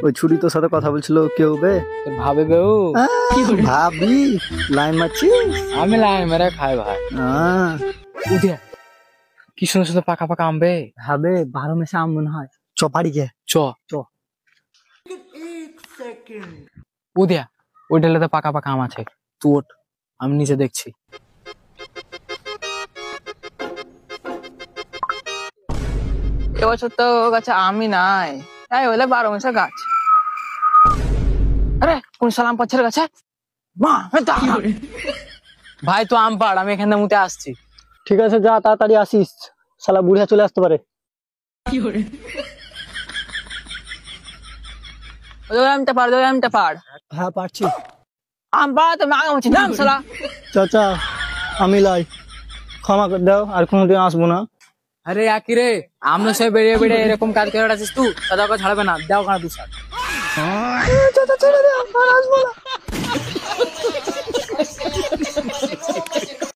ওই ছুরি তোর সাথে কথা বলছিল কেউ বে? ভাবে বেউ ভাবি লাইন মারছিস? আমি লাইন মেরে খাই ভাই। উঠে কি সুন্দর সুন্দর পাকা পাকা আম বে। ভাবে 12 মাসে আম মনে হয়। চ পারি গে চ উদয়া ওই ডেলাতে পাকা পাকা আম আছে, তুই ওঠ, আমি নিচে দেখছি। এবছর তো গাছে আমই নাই, তাই হলে 12 মাসের গাছ। আরে কোন সালাম পাচ্ছের গাছে ভাই তো আম পাড়, আমি এখান থেকে মুতে আসছি। ঠিক আছে যা তাড়াতাড়ি আসিস, শালা বুড়িয়া চলে আসতে পারে। আমটা পাড়, আমটা পাড়, হ্যাঁ পারছি। আম পাড়া তো মাগা হচ্ছে নাম সালা। চাচা আমি লাই, ক্ষমা করে দাও, আর কোনোদিন আসবো না। আরে একই রে, আমরা সব বেরিয়ে বেরিয়ে এরকম কাজ করে আছিস তুই, সাদা ছাড়বে না, দেও কানা তুই। চাচা ছেড়ে দে, আর আসবো না।